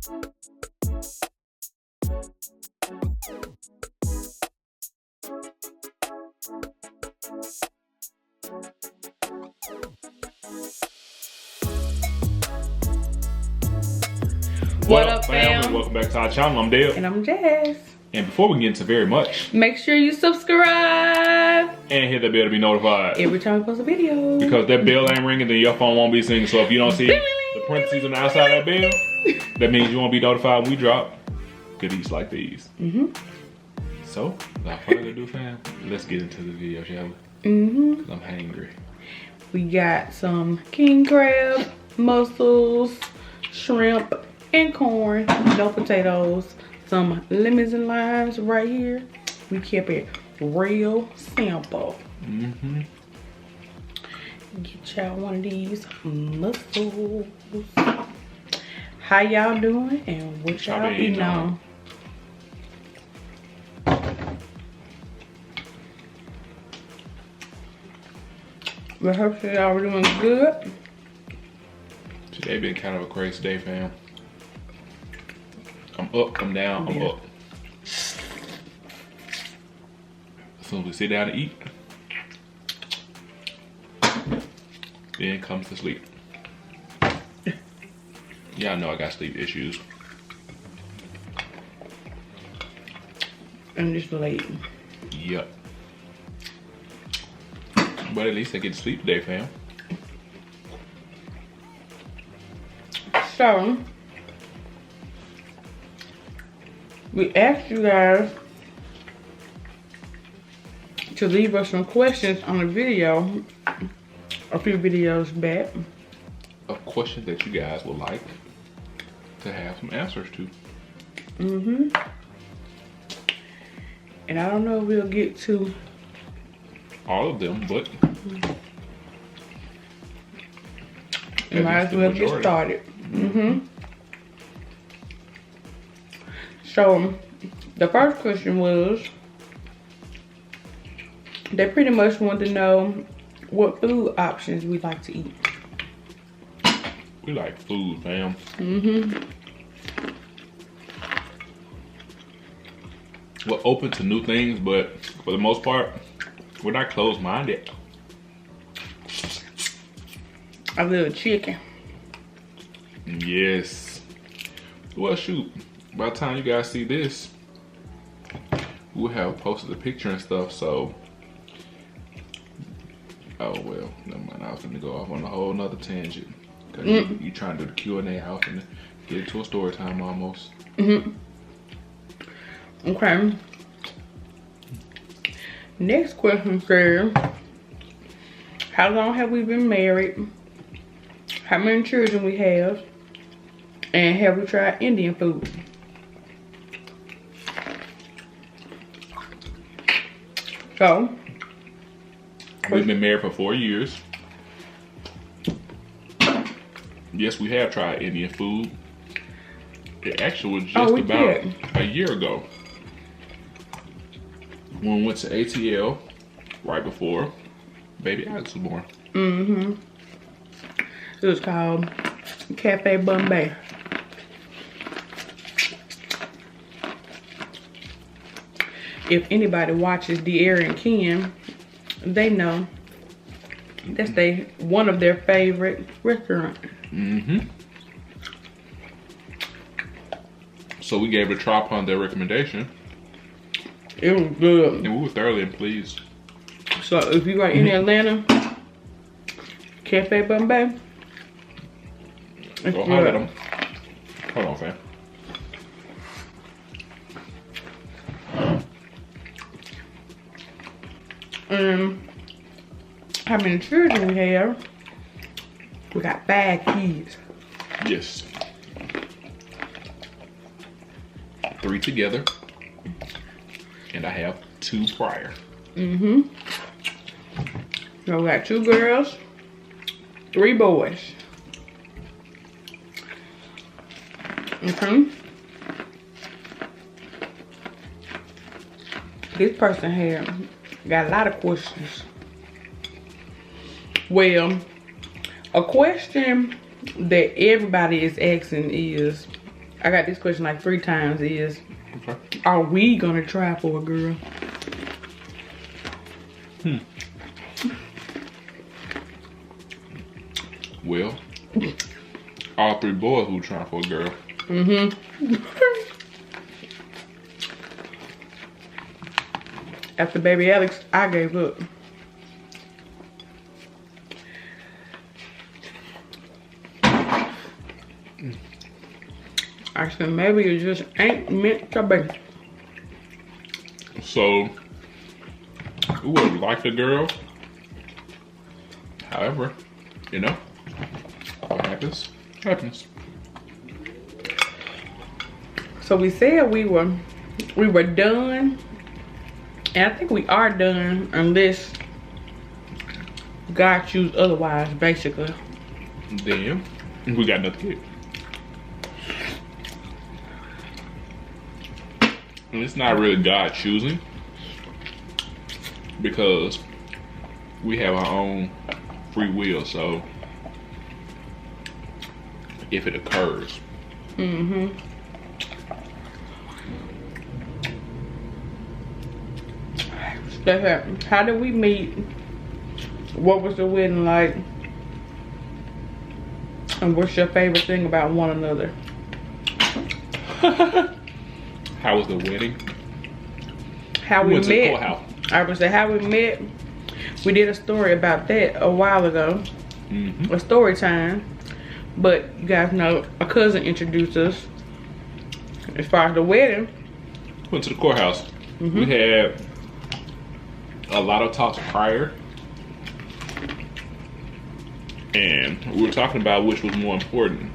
What up, fam? Welcome back to our channel. I'm Dale. And I'm Jazz. And before we get into very much, make sure you subscribe and hit that bell to be notified every time we post a video. Because that bell ain't ringing, then your phone won't be singing. So if you don't see the parentheses on the outside of that bell, that means you won't be notified when we drop goodies like these. So, without further ado, fam, let's get into the video, shall we? Because I'm hangry. We got some king crab, mussels, shrimp, and corn, no potatoes, some lemons and limes right here. We kept it real simple. Get y'all one of these mussels. How y'all doing and what y'all eating on? We hope y'all are doing good. Today been kind of a crazy day, fam. I'm up, I'm down, I'm up. As soon as we sit down to eat, then comes to sleep. Y'all know I got sleep issues. And it's late. Yep. But at least I get to sleep today, fam. So, we asked you guys to leave us some questions on the video a few videos back. A question that you guys would like to have some answers to. And I don't know if we'll get to all of them, but we might as well get started. So the first question was, they pretty much wanted to know what food options we like to eat. We like food, fam. We're open to new things, but for the most part, we're not closed-minded. A little chicken. Yes. Well, shoot. By the time you guys see this, we'll have posted a picture and stuff, so. Oh, well, never mind. I was going to go off on a whole nother tangent. Because you trying to do the Q&A house and get into a story time almost. Okay. Next question says, how long have we been married? How many children we have? And have we tried Indian food? So, we've been married for 4 years. Yes, we have tried Indian food. It actually was just about a year ago when we went to ATL right before baby Alex was born. It was called Cafe Bombay. If anybody watches De'Aaron and Ken, they know that's one of their favorite restaurants. So we gave it a try upon their recommendation. It was good. And we were thoroughly pleased. So if you are in Atlanta, Cafe Bombay, it's go good. holler at them. Hold on, fam. How many children we have? We got 5 kids. Yes. 3 together. And I have 2 prior. So we got 2 girls, 3 boys. This person here got a lot of questions. Well, a question that everybody is asking is, I got this question like 3 times is, Okay. are we gonna try for a girl? Well, all 3 boys who trying for a girl. After baby Alex, I gave up. I said maybe it just ain't meant to be. So, we would have liked a girl. However, you know, what happens, happens. So we said we were done, and I think we are done unless God choose otherwise, basically. Then, we got nothing to get. And it's not really God choosing, because we have our own free will. So if it occurs, How did we meet? What was the wedding like? And what's your favorite thing about one another? how was the wedding? How we went to the met. courthouse. I would say how we met. We did a story about that a while ago. A story time. But you guys know a cousin introduced us. As far as the wedding, Went to the courthouse. We had a lot of talks prior, and we were talking about which was more important: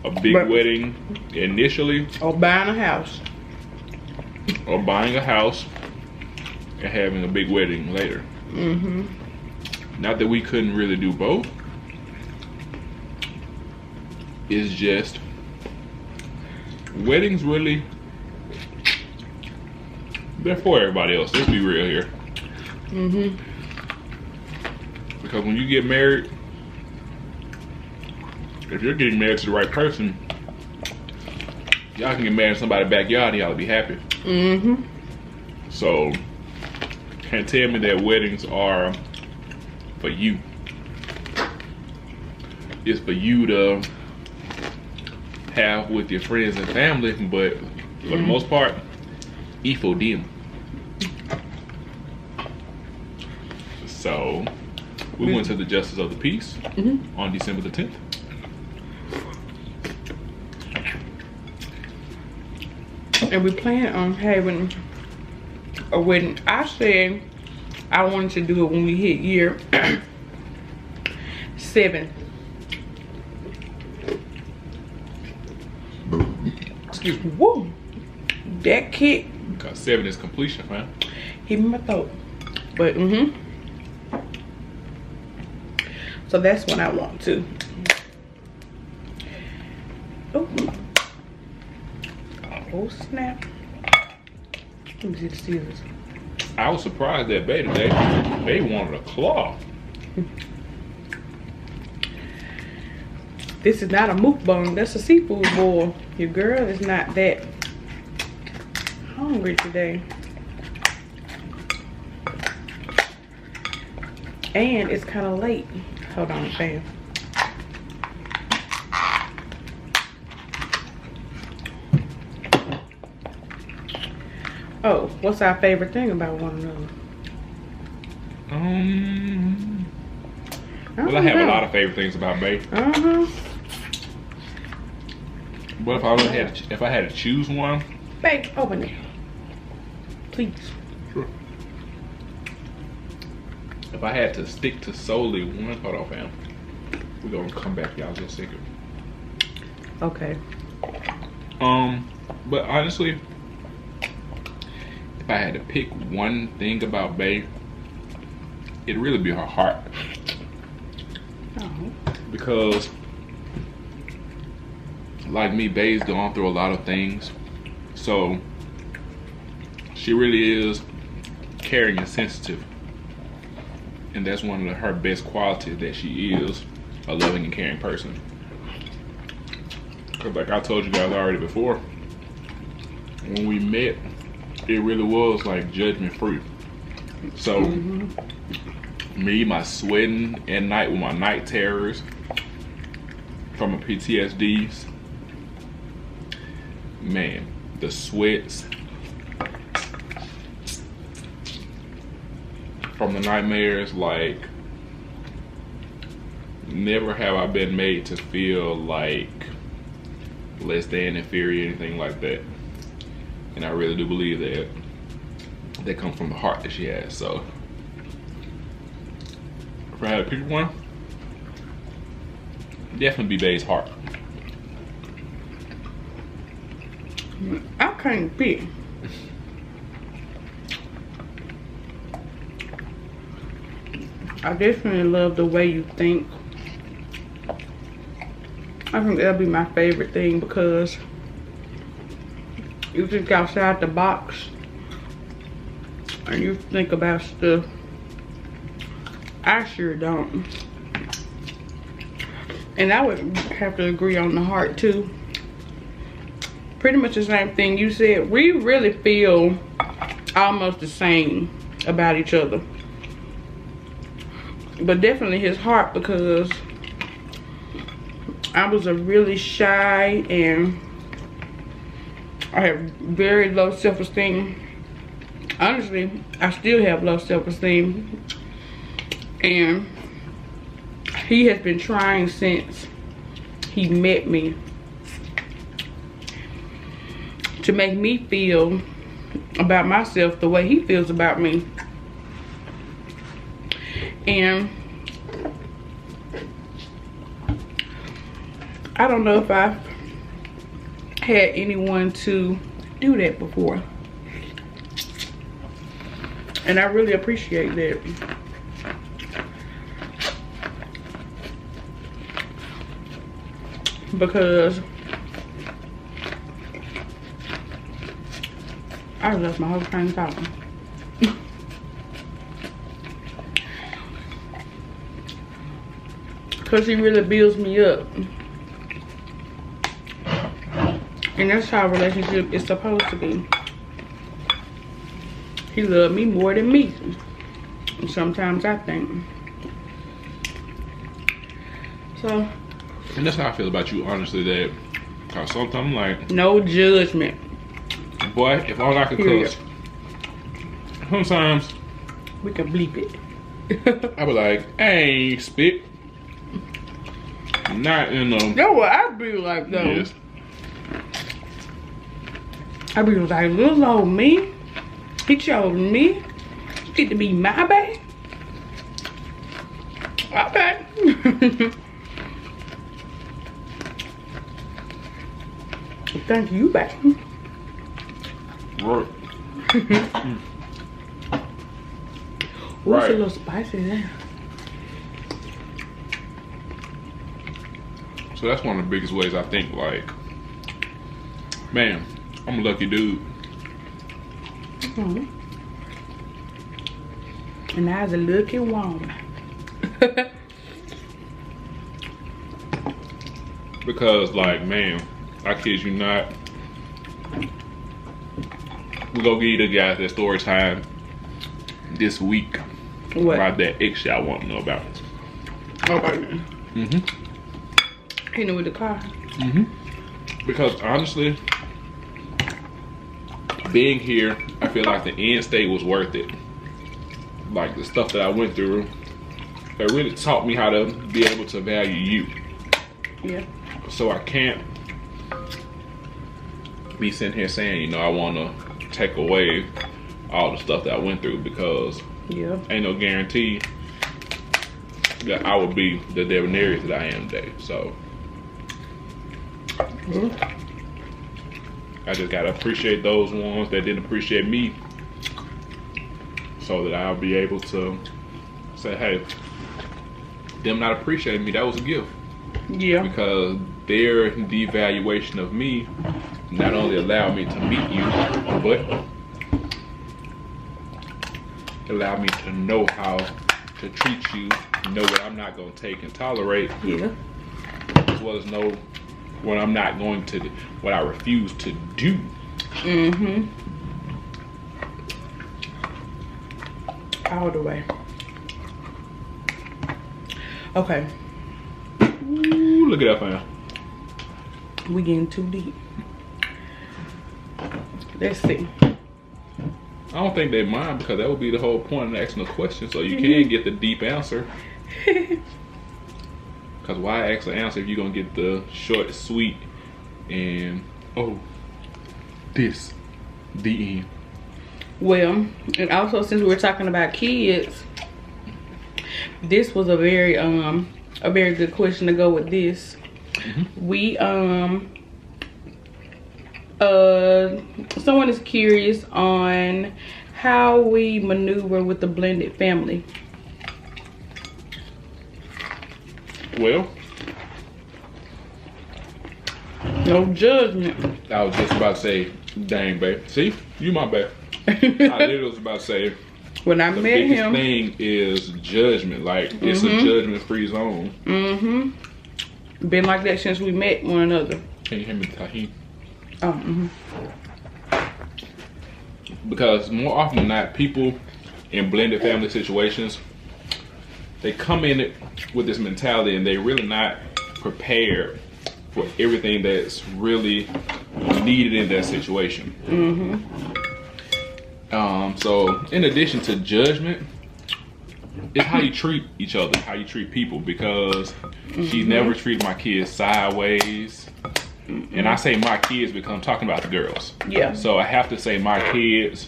a big wedding initially, or buying a house. or buying a house and having a big wedding later. Not that we couldn't really do both. It's just weddings really, they're for everybody else. Let's be real here. Because when you get married, if you're getting married to the right person, y'all can get married in somebody's backyard and y'all will be happy. So, can't tell me that weddings are for you. It's for you to have with your friends and family, but for the most part, it's for them. So, we went to the Justice of the Peace on December the 10th. And we plan on having a wedding. I said I wanted to do it when we hit year 7. Excuse me. Woo! That kick Because 7 is completion, man. hit me in my throat. But so that's what I want to. Oh. Oh snap. Let me see the scissors. I was surprised that Bay today, they wanted a claw. This is not a mukbang, that's a seafood boil. Your girl is not that hungry today. And it's kind of late. Hold on, fam. Oh, what's our favorite thing about one another? Well, I have a lot of favorite things about Bay. But if I had to choose one, Babe, open it. Please. sure. If I had to stick to solely one, hold on, fam. We're gonna come back, y'all, just a second. Okay. But honestly, if I had to pick one thing about Bay, it'd really be her heart. Oh. Because, like me, Bay's gone through a lot of things. So, she really is caring and sensitive. And that's one of her best qualities, that she is a loving and caring person. Cause like I told you guys already before, when we met, it really was like judgment free. So me, my sweating at night with my night terrors from my PTSDs, man, the sweats from the nightmares, like never have I been made to feel like less than, inferior, anything like that. And I really do believe that comes from the heart that she has. So if I had to pick one, definitely be Bae's heart. I can't pick. I definitely love the way you think. I think that'll be my favorite thing because you think outside the box and you think about stuff. I sure don't. And I would have to agree on the heart too. Pretty much the same thing you said. We really feel almost the same about each other. But definitely his heart, because I was a really shy and I have very low self-esteem. Honestly, I still have low self-esteem. And he has been trying since he met me to make me feel about myself the way he feels about me. And I don't know if I've had anyone to do that before. And I really appreciate that. Because I lost my whole train of thought. Because he really builds me up. And that's how a relationship is supposed to be. He loved me more than me. And sometimes I think. So. And that's how I feel about you, honestly, that cause sometimes I'm like, no judgment. Boy, if all I could cuss, sometimes we can bleep it. I be like, I ain't spit. Not in the. That's what I be like though. Yes. I be like, little old me, he chose me, get to be my bae. Okay. Thank you, bae. Right. What's a little spicy there? So that's one of the biggest ways I think, like, man, I'm a lucky dude. Mm-hmm. And I was a lucky woman. Because, like, man, I kid you not, we gonna give you the guys that story time this week. What? About that ex shit I want to know about. Okay. Mm-hmm. Hitting with the car. Mm-hmm. Because honestly, being here, I feel like the end state was worth it. Like the stuff that I went through, it really taught me how to be able to value you. Yeah. So I can't be sitting here saying, you know, I want to take away all the stuff that I went through, because ain't no guarantee that I would be the debonair that I am today. So I just gotta appreciate those ones that didn't appreciate me, so that I'll be able to say, hey, them not appreciating me, that was a gift. Yeah. Because their devaluation of me not only allowed me to meet you, but allowed me to know how to treat you, know what I'm not gonna take and tolerate, Yeah. as well as know what I'm not going to, what I refuse to do. All the way. Okay. Ooh, look at that, fam. We getting too deep. Let's see. I don't think they mind, because that would be the whole point of asking a question, so you can get the deep answer. Because why ask an answer if you're going to get the short, sweet, and, oh, this, the end. Well, and also since we're talking about kids, this was a very good question to go with this. We someone is curious on how we maneuver with the blended family. Well, no judgment. I was just about to say, dang, babe. See, you my babe. I literally was about to say, when I the met biggest him, thing is judgment. Like, it's a judgment-free zone. Been like that since we met one another. Can you hear me, Tahim? Oh, Because more often than not, people in blended family situations, they come in it with this mentality and they're really not prepared for everything that's really needed in that situation. So in addition to judgment, it's how you treat each other, how you treat people, because she never treated my kids sideways. And I say my kids because I'm talking about the girls. Yeah. So I have to say my kids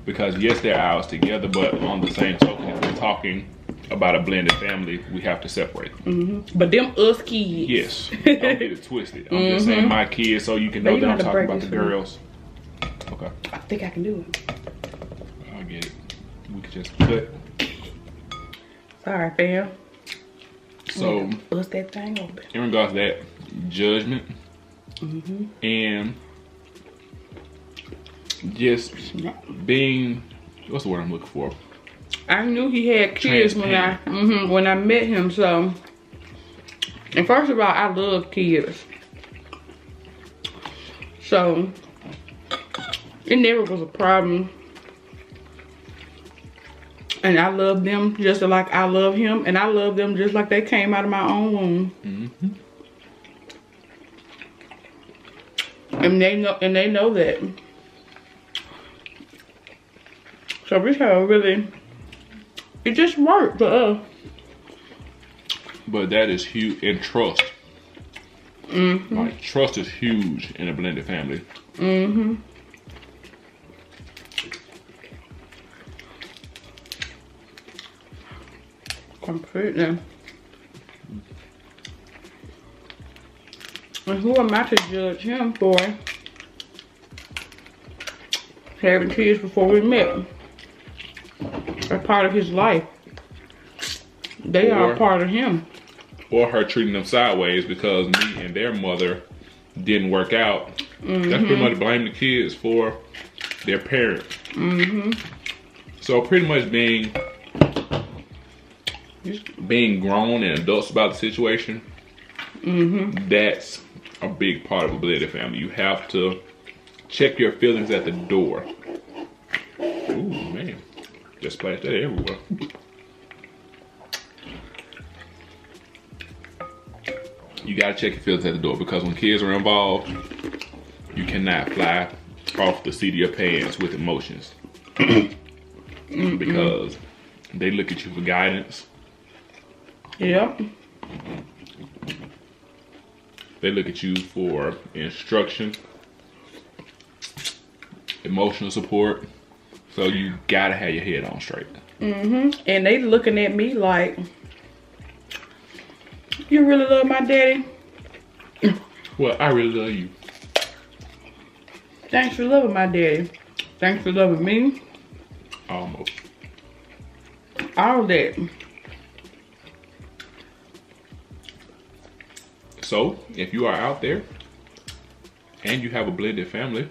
because yes, they're ours together, but on the same token, if we're talking about a blended family, we have to separate. But them us kids. Yes. Don't get it twisted. I'm just saying my kids so you can know that I'm talking about the girls. Okay. I think I can do it. I get it. We could just cut. Sorry, fam. So bust that thing open. In regards to that, judgment and just being, what's the word I'm looking for? I knew he had kids when I met him. So, and first of all, I love kids. So it never was a problem. And I love them just like I love him, and I love them just like they came out of my own womb. And they know that. So we have really, it just worked for us. But that is huge in trust. Like trust is huge in a blended family. Completely. And who am I to judge him for having kids before we met? A part of his life. They are a part of him. Or her treating them sideways because me and their mother didn't work out. That's pretty much blame the kids for their parents. So pretty much being grown and adults about the situation, that's a big part of a blended family. You have to check your feelings at the door. Ooh, man. Just splashed that everywhere. You gotta check your feelings at the door, because when kids are involved, you cannot fly off the seat of your pants with emotions. Because they look at you for guidance. Yep. They look at you for instruction, emotional support. So you gotta have your head on straight. And they looking at me like, you really love my daddy? Well, I really love you. Thanks for loving my daddy. Thanks for loving me. Almost. All that. So, if you are out there and you have a blended family,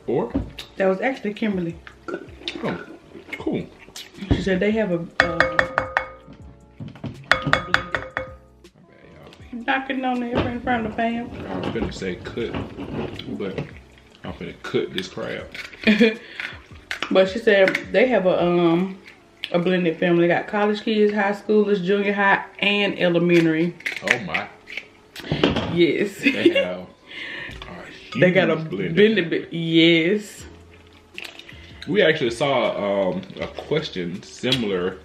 or That was actually Kimberly. oh, cool. She said they have a knocking on there in front of the fam. I was gonna say cut, but I'm gonna cut this crab. But she said they have a blended family. They got college kids, high schoolers, junior high, and elementary. Oh my. Yes. They have they got a blended. Yes. We actually saw a question similar.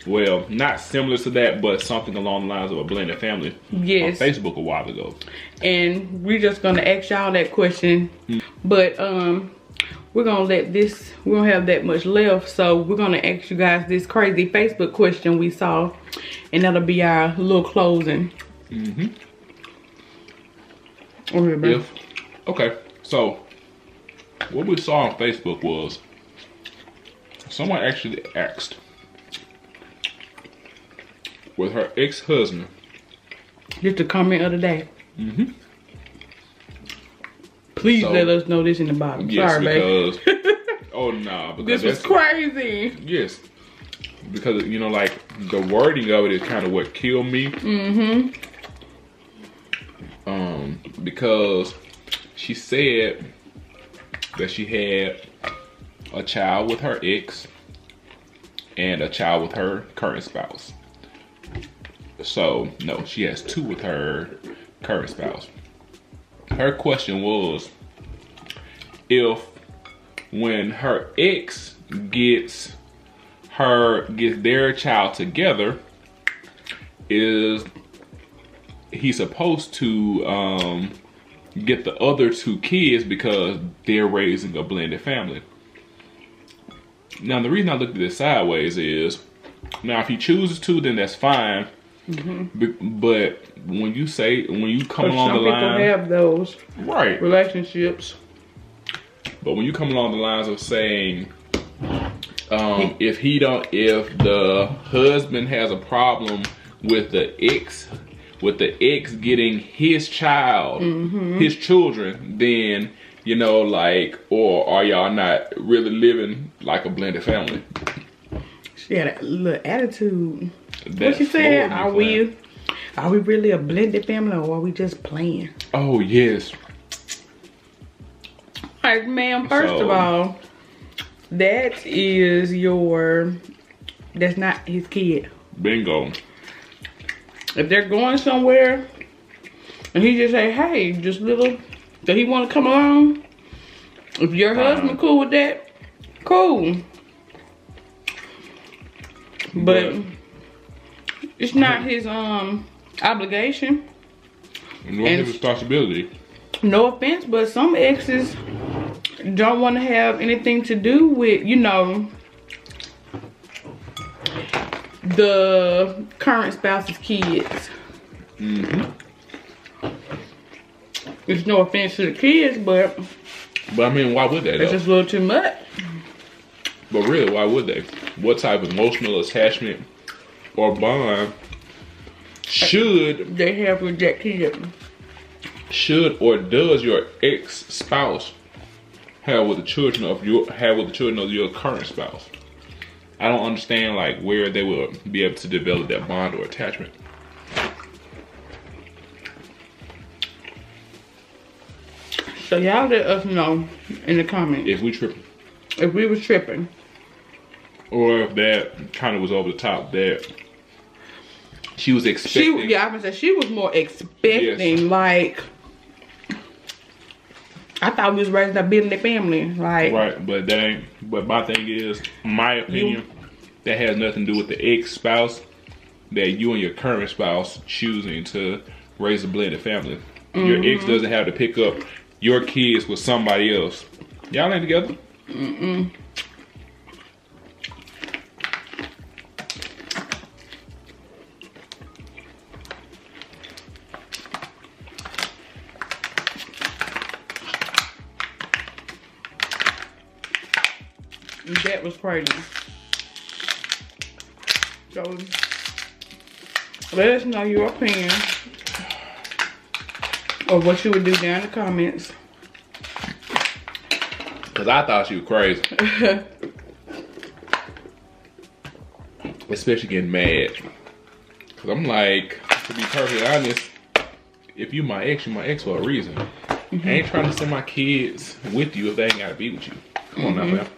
Well, not similar to that, but something along the lines of a blended family. Yes. On Facebook a while ago. And we're just gonna ask y'all that question. But we're gonna let this, we don't have that much left, so we're gonna ask you guys this crazy Facebook question we saw, and that'll be our little closing. Okay, so what we saw on Facebook was someone actually asked, with her ex-husband. Just a comment of the day. Please let us know this in the bottom. Yes, sorry, because, babe. oh no, because this was crazy. Yes, because you know, like the wording of it is kind of what killed me. Because she said that she had a child with her ex and a child with her current spouse. So no, she has two with her current spouse. Her question was, if when her ex gets their child together, is he supposed to get the other two kids because they're raising a blended family? Now the reason I looked at this sideways is, now if he chooses to, then that's fine. But when you come along the line, some people have those relationships. But when you come along the lines of saying, if the husband has a problem with the ex getting his child, his children, then you know, like, or are y'all not really living like a blended family? She had a little attitude. What she said? Are we really a blended family, or are we just playing? Oh yes. Like, ma'am, first of all, that's not his kid. Bingo. If they're going somewhere and he just say, hey, just little, do he want to come along? If your husband cool with that, cool. But it's not his obligation. Nor his responsibility. No offense, but some exes don't want to have anything to do with, you know, the current spouse's kids. There's no offense to the kids, but I mean, why would they? It's just a little too much. But really, why would they? What type of emotional attachment or bond should they have with that kid? Should or does your ex-spouse have with the children of your current spouse? I don't understand like where they will be able to develop that bond or attachment. So y'all let us know in the comments if we tripping. If we was tripping. Or if that kind of was over the top, that she was expecting. I would say she was more expecting, yes. Like, I thought we was raising a blended family, like. Right, but that ain't. But my thing is, my opinion, that has nothing to do with the ex-spouse. That you and your current spouse choosing to raise a blended family. Your ex doesn't have to pick up your kids with somebody else. Y'all ain't together. That was crazy. So let us know your opinion or what you would do down in the comments. Cause I thought she was crazy. Especially getting mad. Cause I'm like, to be perfectly honest, if you my ex, you my ex for a reason. I ain't trying to send my kids with you if they ain't gotta be with you. Come on now, fam.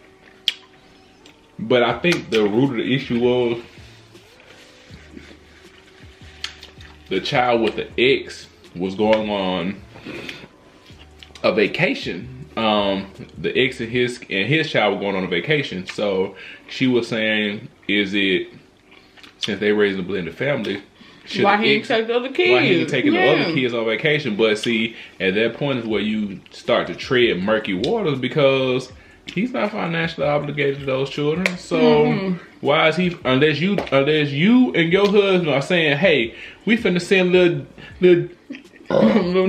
But I think the root of the issue was the child with the ex was going on a vacation. The ex and his child were going on a vacation. So she was saying, is it, since they raised a blended family, why he ain't take the other kids? Why he ain't taking the other kids on vacation? But see, at that point is where you start to tread murky waters, because he's not financially obligated to those children. So why is he, unless you and your husband are saying, hey, we finna send little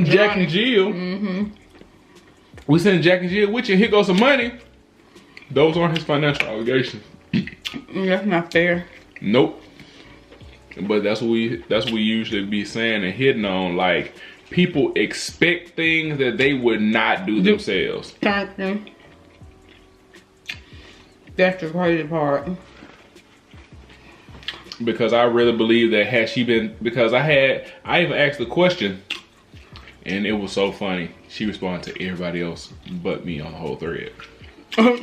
Jack and Jill. We send Jack and Jill with you, here goes some money. Those aren't his financial obligations. That's not fair. Nope. But that's what we usually be saying and hitting on. Like, people expect things that they would not do themselves. That's the crazy part. Because I really believe that had she been, because I even asked the question, and it was so funny. She responded to everybody else but me on the whole thread.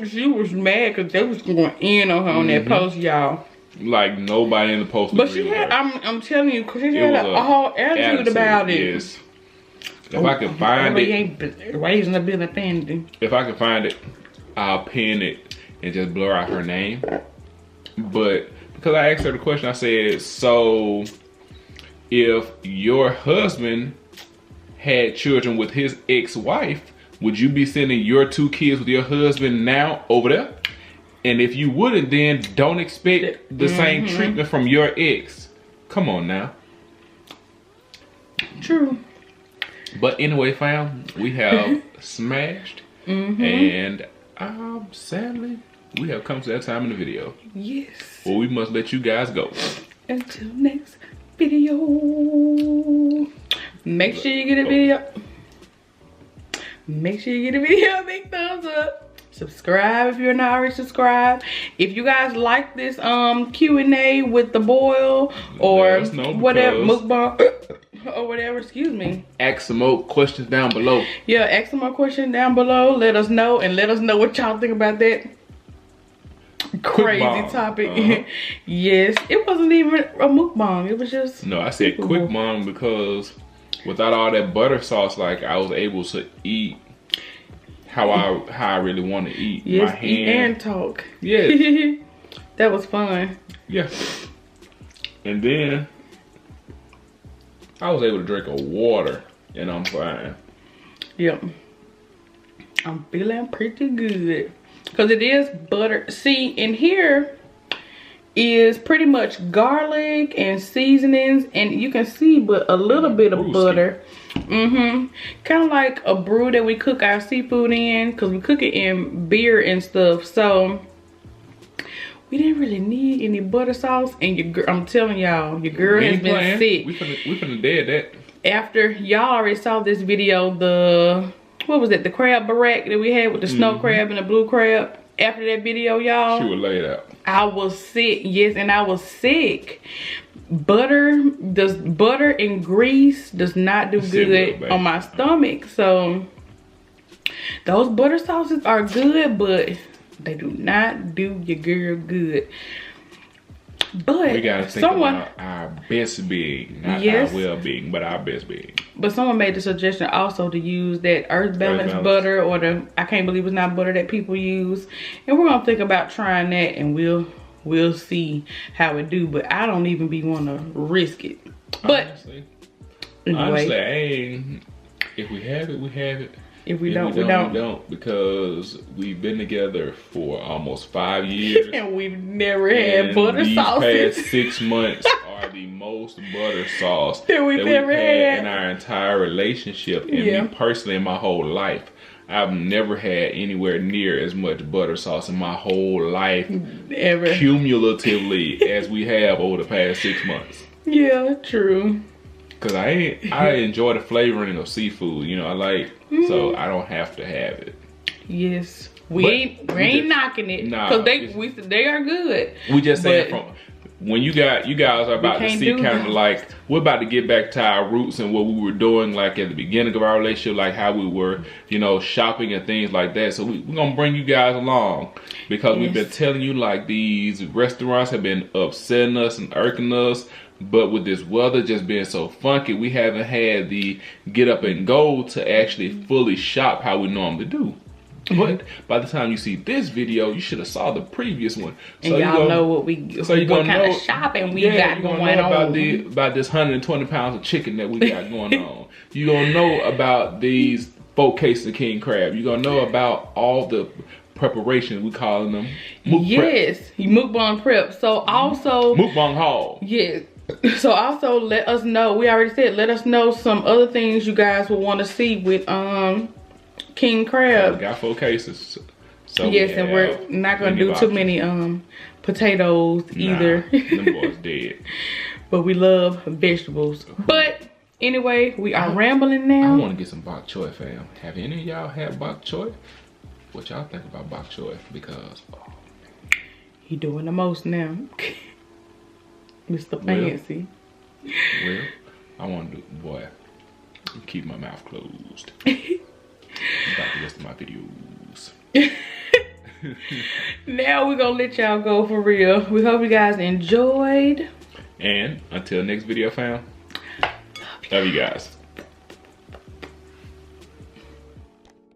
She was mad because they was going in on her on that post, y'all. Like, nobody in the post. But she had, I'm telling you, because she had a whole attitude about it. Yes. If I could find it, ain't raising a bit of family. If I can find it, I'll pin it and just blur out her name. But because I asked her the question, I said, so if your husband had children with his ex-wife, would you be sending your 2 kids with your husband now over there? And if you wouldn't, then don't expect the same treatment from your ex. Come on now. True. But anyway, fam, we have smashed. And sadly, we have come to that time in the video. Yes. Well, we must let you guys go. Until next video. Make sure you get a video. Make sure you get a video a big thumbs up. Subscribe if you're not already subscribed. If you guys like this Q&A with the boil or whatever, mukbang or whatever, excuse me. Ask some more questions down below. Yeah, ask some more questions down below. Let us know, and let us know what y'all think about that crazy topic. Yes, it wasn't even a mukbang. It was just, no, I said quick mom because without all that butter sauce, like, I was able to eat how I really want to eat. Yes, my hand. Eat and talk. Yes. That was fun. Yeah. And then I was able to drink a water and I'm fine. Yep. I'm feeling pretty good. Because it is butter. See, in here is pretty much garlic and seasonings, and you can see but a little bit of butter. Kind of like a brew that we cook our seafood in, because we cook it in beer and stuff. So we didn't really need any butter sauce. And I'm telling y'all, your girl has been sick. We finna dead that. After y'all already saw this video, what was it, the crab barack that we had with the snow crab and the blue crab. After that video, y'all, she was laid out. I was sick. Yes, and I was sick. Butter and grease does not do good on my stomach. So those butter sauces are good, but they do not do your girl good. But we gotta think about our best being, not our well-being, but our best being. But someone made the suggestion also to use that Earth Balance butter, or I can't believe it's not butter that people use. And we're gonna think about trying that, and we'll see how it do. But I don't even be wanna risk it. But honestly, if we have it, we have it. If we don't, we don't. Because we've been together for almost 5 years. And we've never had butter sauce. These past 6 months are the most butter sauce that we've ever had in our entire relationship. And me personally, in my whole life, I've never had anywhere near as much butter sauce in my whole life. Ever. Cumulatively as we have over the past 6 months. Yeah, true. Cause I enjoy the flavoring of seafood, you know. I like, so I don't have to have it. Yes, we ain't knocking it. Nah, cause they are good. We just saying when you guys are about to see kind of like, we're about to get back to our roots and what we were doing like at the beginning of our relationship, like how we were, you know, shopping and things like that. So we're gonna bring you guys along because we've been telling you like these restaurants have been upsetting us and irking us. But with this weather just being so funky, we haven't had the get up and go to actually fully shop how we normally do. But by the time you see this video, you should have saw the previous one. So and y'all know what what kind of shopping we got going on. About this 120 pounds of chicken that we got going on. You're going to know about these 4 cases of king crab. You're going to know about all the preparation, we calling them mukbang prep. So also mukbang haul. Yes. So also let us know, we already said, let us know some other things you guys will want to see with king crab. We got 4 cases. So yes, and we're not gonna do too many potatoes either. Them boys dead. But we love vegetables. But anyway, we are rambling now. I want to get some bok choy, fam. Have any of y'all had bok choy? What y'all think about bok choy? Because he doing the most now. Mr. Fancy. Well, I want to do, boy, keep my mouth closed. About the rest of my videos. Now we're gonna let y'all go for real. We hope you guys enjoyed. And until next video, fam. Love you guys.